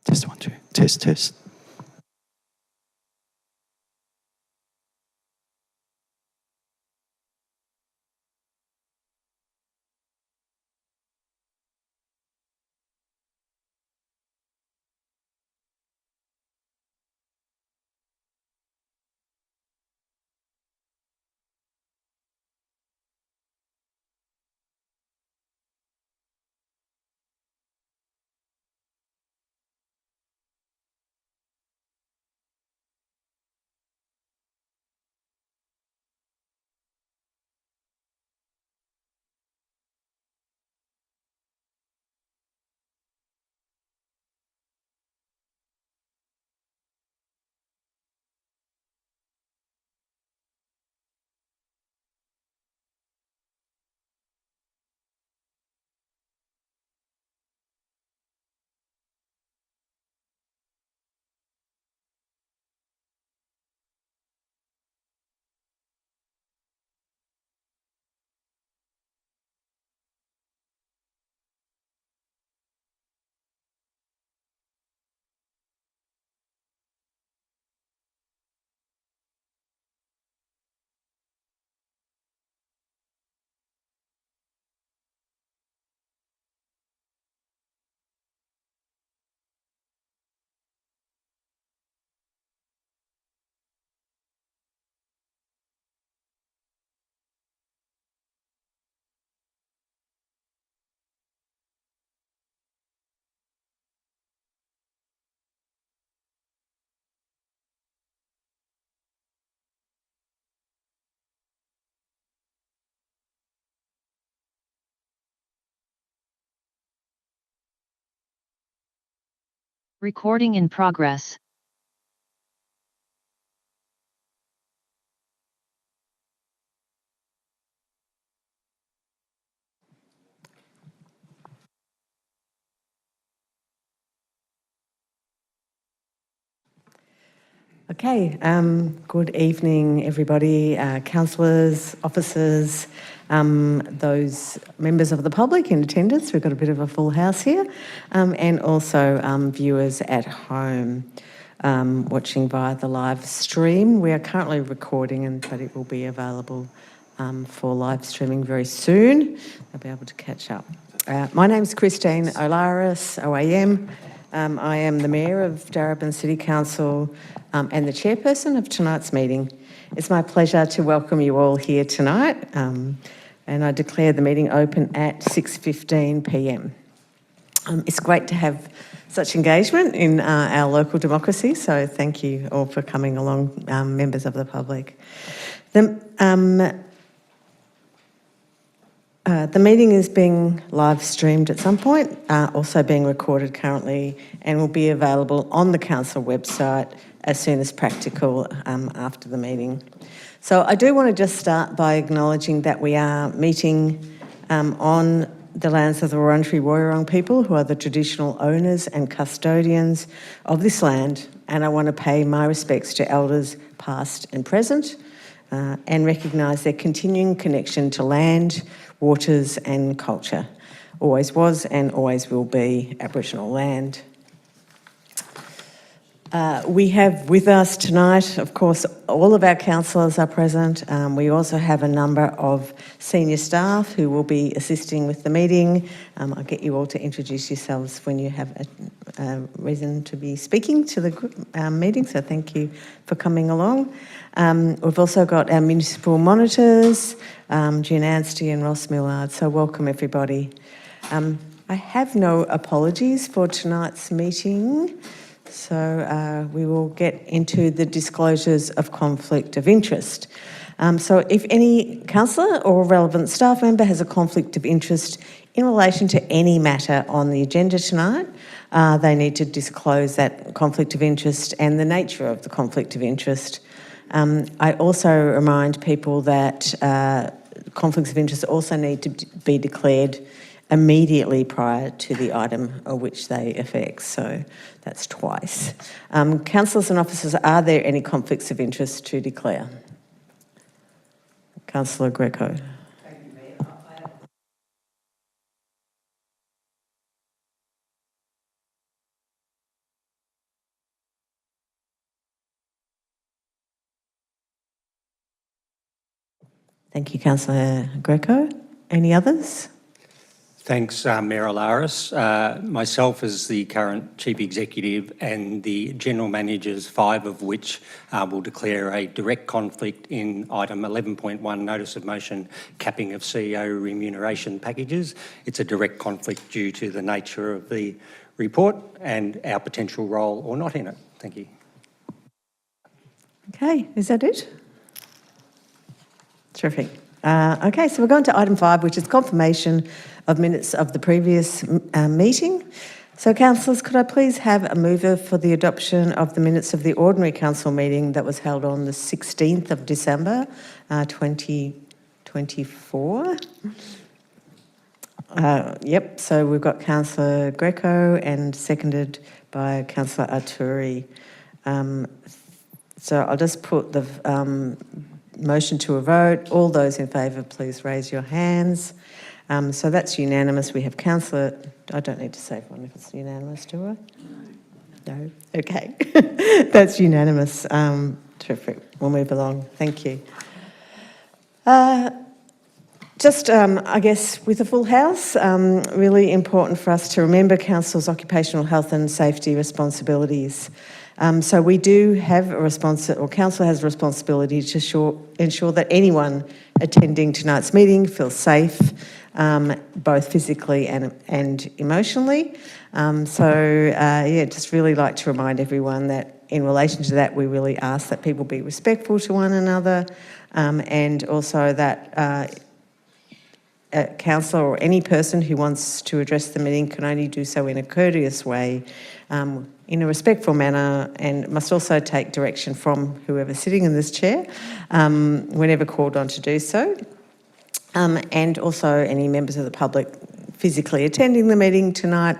Test 1, 2. Test, test. Recording in progress. Okay, good evening everybody, councillors, officers, those members of the public in attendance. We've got a bit of a full house here, and also viewers at home watching via the live stream. We are currently recording, but it will be available for live streaming very soon. I'll be able to catch up. My name's Christine Olaris, OAM. I am the Mayor of Darebin City Council and the chairperson of tonight's meeting. It's my pleasure to welcome you all here tonight, and I declare the meeting open at 6:15 p.m. It's great to have such engagement in our local democracy, so thank you all for coming along, members of the public. The meeting is being live streamed at some point, also being recorded currently, and will be available on the council website as soon as practical after the meeting. So I do want to just start by acknowledging that we are meeting on the lands of the Wurundjeri Woiwurrung people, who are the traditional owners and custodians of this land, and I want to pay my respects to elders past and present, and recognise their continuing connection to land, waters and culture. Always was and always will be Aboriginal land. We have with us tonight, of course, all of our councillors are present. We also have a number of senior staff who will be assisting with the meeting. I'll get you all to introduce yourselves when you have a reason to be speaking to the meeting, so thank you for coming along. We've also got our municipal monitors, June Anstey and Ross Millard, so welcome everybody. I have no apologies for tonight's meeting. So we will get into the disclosures of conflict of interest. So if any councillor or relevant staff member has a conflict of interest in relation to any matter on the agenda tonight, they need to disclose that conflict of interest and the nature of the conflict of interest. I also remind people that conflicts of interest also need to be declared immediately prior to the item of which they affect, so that's twice. Councillors and officers, are there any conflicts of interest to declare? Councillor Greco. Thank you, Councillor Greco. Any others? Thanks, Mayor Alaris. Myself as the current Chief Executive and the General Managers, 5 of which will declare a direct conflict in item 11.1, Notice of Motion, capping of CEO remuneration packages. It's a direct conflict due to the nature of the report and our potential role or not in it. Thank you. Okay, is that it? Terrific. Okay, so we're going to item 5, which is confirmation of minutes of the previous meeting. So, councillors, could I please have a mover for the adoption of the minutes of the ordinary council meeting that was held on the 16th of December 2024? Yep, so we've got Councillor Greco and seconded by Councillor Arturi. So I'll just put the motion to a vote. All those in favour, please raise your hands. So that's unanimous. We have Councillor... I don't need to say one if it's unanimous, do I? No? Okay. That's unanimous. Terrific. We'll move along. Thank you. I guess, with a full house, really important for us to remember Council's occupational health and safety responsibilities. So we do have Council has a responsibility to ensure that anyone attending tonight's meeting feels safe, both physically and emotionally. Just really like to remind everyone that in relation to that, we really ask that people be respectful to one another, and also that a councillor or any person who wants to address the meeting can only do so in a courteous way, in a respectful manner, and must also take direction from whoever's sitting in this chair whenever called on to do so. And also any members of the public physically attending the meeting tonight,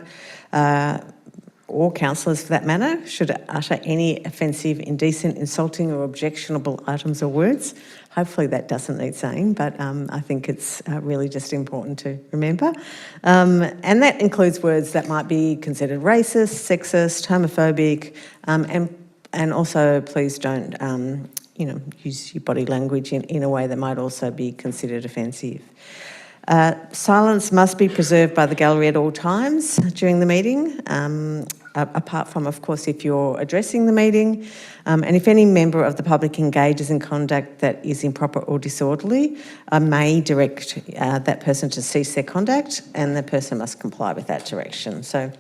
or councillors for that matter, should utter any offensive, indecent, insulting or objectionable items or words. Hopefully that doesn't need saying, but I think it's really just important to remember. And that includes words that might be considered racist, sexist, homophobic, and also please don't use your body language in a way that might also be considered offensive. Silence must be preserved by the gallery at all times during the meeting, apart from, of course, if you're addressing the meeting. And if any member of the public engages in conduct that is improper or disorderly, I may direct that person to cease their conduct, and the person must comply with that direction. So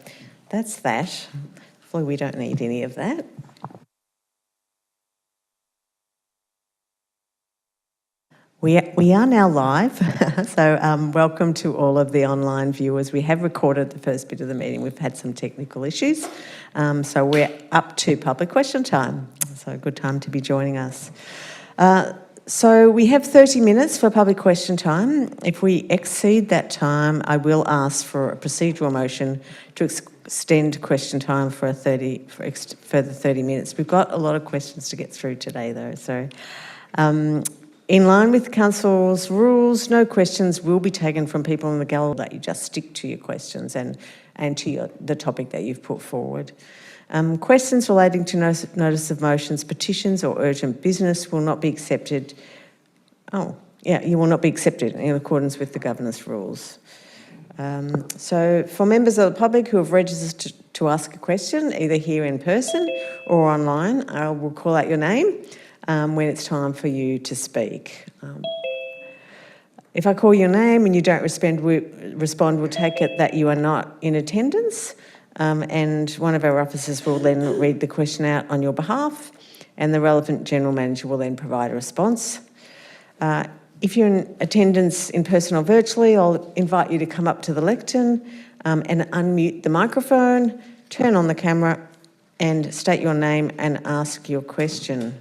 that's that. Hopefully we don't need any of that. We are now live, so welcome to all of the online viewers. We have recorded the first bit of the meeting. We've had some technical issues, so we're up to public question time. So a good time to be joining us. So we have 30 minutes for public question time. If we exceed that time, I will ask for a procedural motion to extend question time for a further 30 minutes. We've got a lot of questions to get through today, though, so... in line with Council's rules, no questions will be taken from people in the gallery. That you just stick to your questions and to the topic that you've put forward. Questions relating to notice of motions, petitions or urgent business will not be accepted. You will not be accepted in accordance with the governance rules. So for members of the public who have registered to ask a question, either here in person or online, I will call out your name when it's time for you to speak. If I call your name and you don't respond, we'll take it that you are not in attendance, and one of our officers will then read the question out on your behalf, and the relevant general manager will then provide a response. If you're in attendance in person or virtually, I'll invite you to come up to the lectern and unmute the microphone, turn on the camera and state your name and ask your question.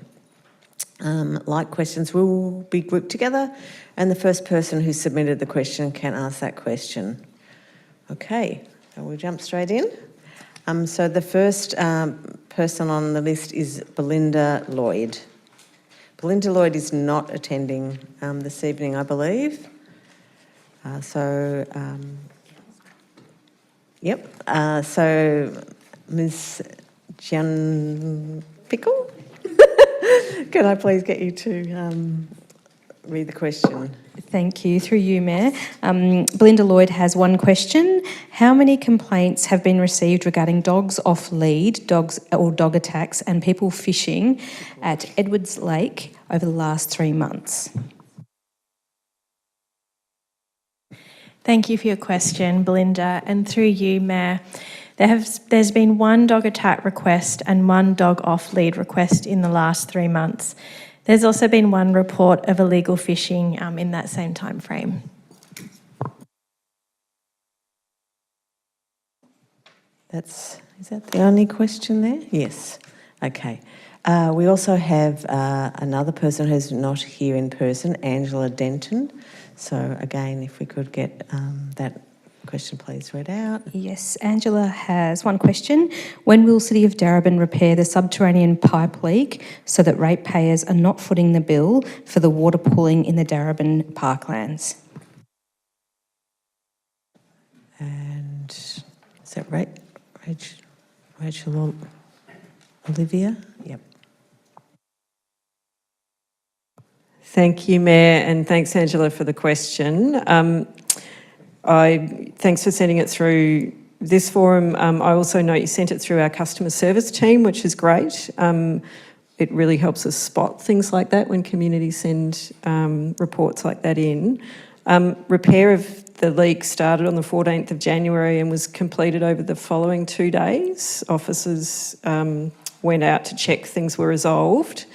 Like questions will be grouped together, and the first person who submitted the question can ask that question. Okay, so we'll jump straight in. So the first person on the list is Belinda Lloyd. Belinda Lloyd is not attending this evening, I believe. So Ms. Jan Pickle? Can I please get you to read the question. Thank you. Through you, Mayor. Belinda Lloyd has one question. How many complaints have been received regarding dogs off lead, dogs or dog attacks and people fishing at Edwards Lake over the last 3 months? Thank you for your question, Belinda. And through you, Mayor, there's been one dog attack request and one dog off lead request in the last 3 months. There's also been one report of illegal fishing in that same time frame. Is that the only question there? Yes. Okay. We also have another person who's not here in person, Angela Denton. So again, if we could get that question please read out. Yes, Angela has one question. When will City of Darebin repair the subterranean pipe leak so that ratepayers are not footing the bill for the water pooling in the Darebin parklands? And is that right? Rachel Olivia? Yep. Thank you, Mayor, and thanks, Angela, for the question. Thanks for sending it through this forum. I also know you sent it through our customer service team, which is great. It really helps us spot things like that when communities send reports like that in. Repair of the leak started on the 14th of January and was completed over the following 2 days. Officers went out to check things were resolved.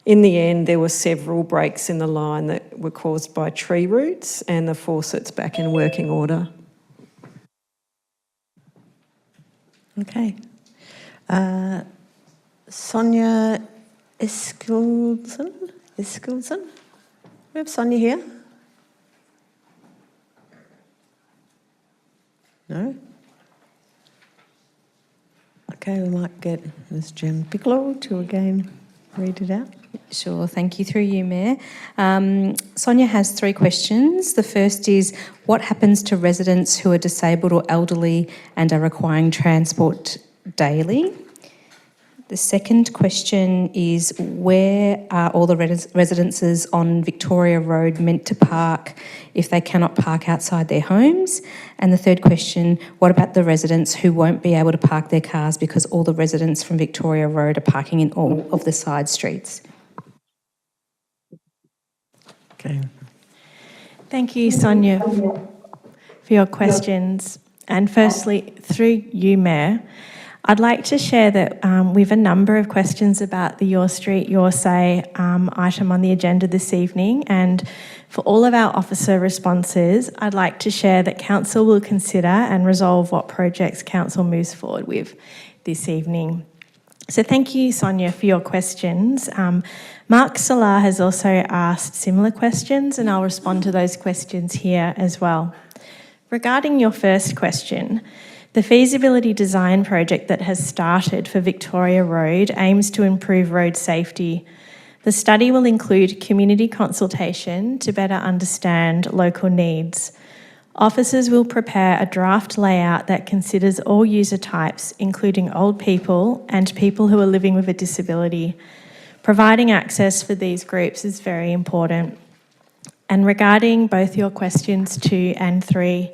In the end, there were several breaks in the line that were caused by tree roots, and the faucet's back in working order. Okay. Sonia Eskildsen? We have Sonia here? No? Okay, we might get Ms. Jen Piccolo to again read it out. Sure, thank you. Through you, Mayor. Sonia has 3 questions. The first is, what happens to residents who are disabled or elderly and are requiring transport daily? The second question is, where are all the residences on Victoria Road meant to park if they cannot park outside their homes? And the third question, what about the residents who won't be able to park their cars because all the residents from Victoria Road are parking in all of the side streets? Okay. Thank you, Sonia, for your questions. And firstly, through you, Mayor, I'd like to share that we have a number of questions about the Your Street, Your Say item on the agenda this evening. And for all of our officer responses, I'd like to share that Council will consider and resolve what projects Council moves forward with this evening. So thank you, Sonia, for your questions. Mark Salah has also asked similar questions, and I'll respond to those questions here as well. Regarding your first question, the feasibility design project that has started for Victoria Road aims to improve road safety. The study will include community consultation to better understand local needs. Officers will prepare a draft layout that considers all user types, including old people and people who are living with a disability. Providing access for these groups is very important. And regarding both your questions 2 and 3,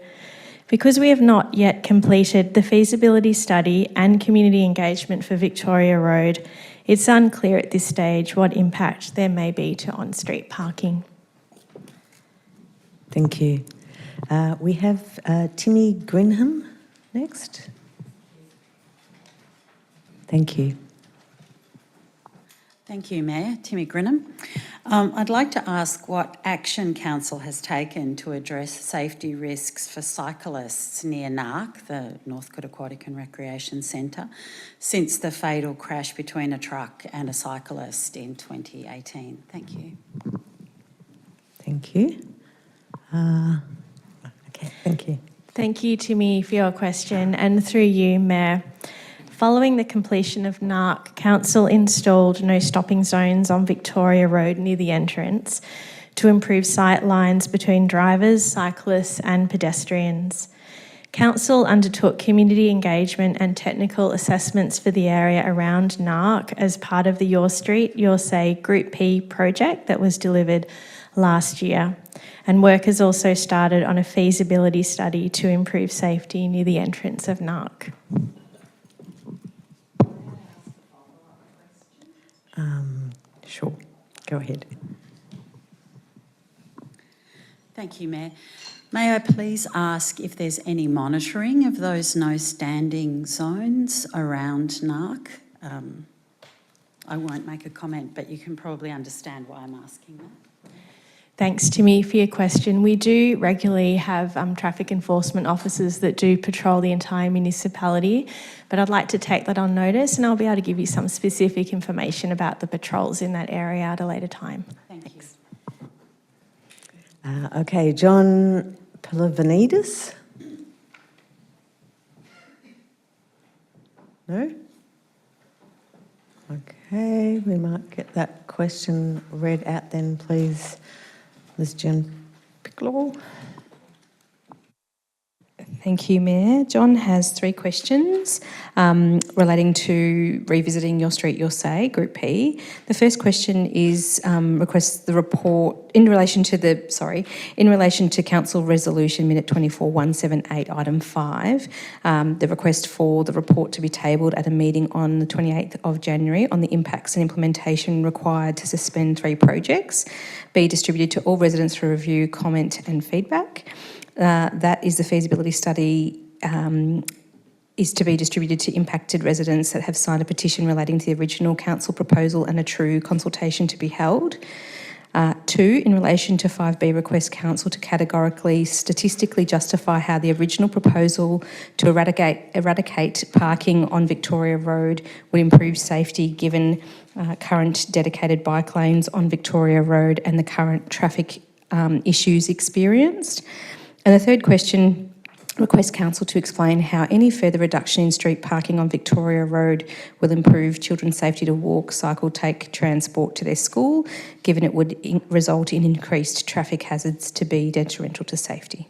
because we have not yet completed the feasibility study and community engagement for Victoria Road, it's unclear at this stage what impact there may be to on-street parking. Thank you. We have Timmy Grinham next. Thank you. Thank you, Mayor. Timmy Grinham. I'd like to ask what action Council has taken to address safety risks for cyclists near NARC, the Northcote Aquatic and Recreation Centre, since the fatal crash between a truck and a cyclist in 2018. Thank you. Thank you. Okay, thank you. Thank you, Timmy, for your question. And through you, Mayor, following the completion of NARC, Council installed no stopping zones on Victoria Road near the entrance to improve sight lines between drivers, cyclists and pedestrians. Council undertook community engagement and technical assessments for the area around NARC as part of the Your Street, Your Say Group P project that was delivered last year. And work has also started on a feasibility study to improve safety near the entrance of NARC. Sure, go ahead. Thank you, Mayor. May I please ask if there's any monitoring of those no standing zones around NARC? I won't make a comment, but you can probably understand why I'm asking that. Thanks, Timmy, for your question. We do regularly have traffic enforcement officers that do patrol the entire municipality, but I'd like to take that on notice and I'll be able to give you some specific information about the patrols in that area at a later time. Thanks. Okay, John Palavanidis? No? Okay, we might get that question read out then, please. Ms. Jen Picklaw. Thank you, Mayor. John has 3 questions relating to revisiting Your Street, Your Say, Group P. The first question is requests the report in relation to Council Resolution Minute 24178, Item 5, the request for the report to be tabled at a meeting on the 28th of January on the impacts and implementation required to suspend 3 projects, be distributed to all residents for review, comment and feedback. That is the feasibility study is to be distributed to impacted residents that have signed a petition relating to the original council proposal and a true consultation to be held. 2, in relation to 5B, request council to categorically, statistically justify how the original proposal to eradicate parking on Victoria Road would improve safety given current dedicated bike lanes on Victoria Road and the current traffic issues experienced. And the third question, request council to explain how any further reduction in street parking on Victoria Road will improve children's safety to walk, cycle, take transport to their school, given it would result in increased traffic hazards to be detrimental to safety.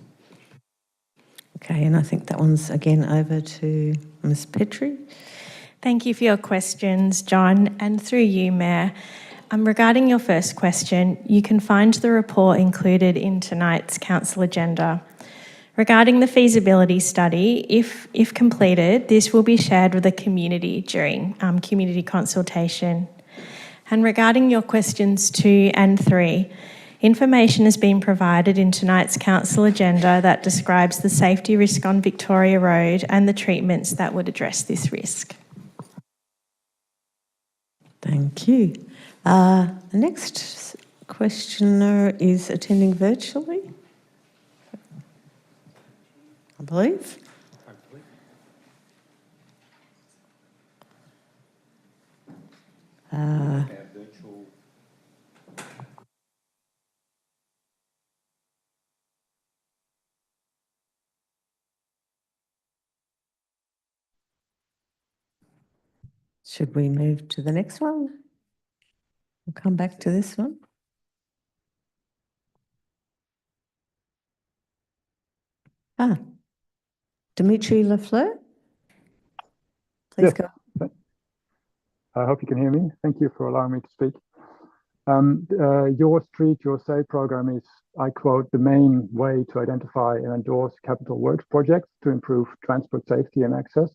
Okay, and I think that one's again over to Ms. Petrie. Thank you for your questions, John, and through you, Mayor. Regarding your first question, you can find the report included in tonight's council agenda. Regarding the feasibility study, if completed, this will be shared with the community during community consultation. And regarding your questions 2 and 3, information has been provided in tonight's council agenda that describes the safety risk on Victoria Road and the treatments that would address this risk. Thank you. The next questioner is attending virtually, I believe. Should we move to the next one? We'll come back to this one. Dimitri Lafleur. Please Yes. go. I hope you can hear me. Thank you for allowing me to speak. Your Street, Your Say program is, I quote, the main way to identify and endorse capital works projects to improve transport safety and access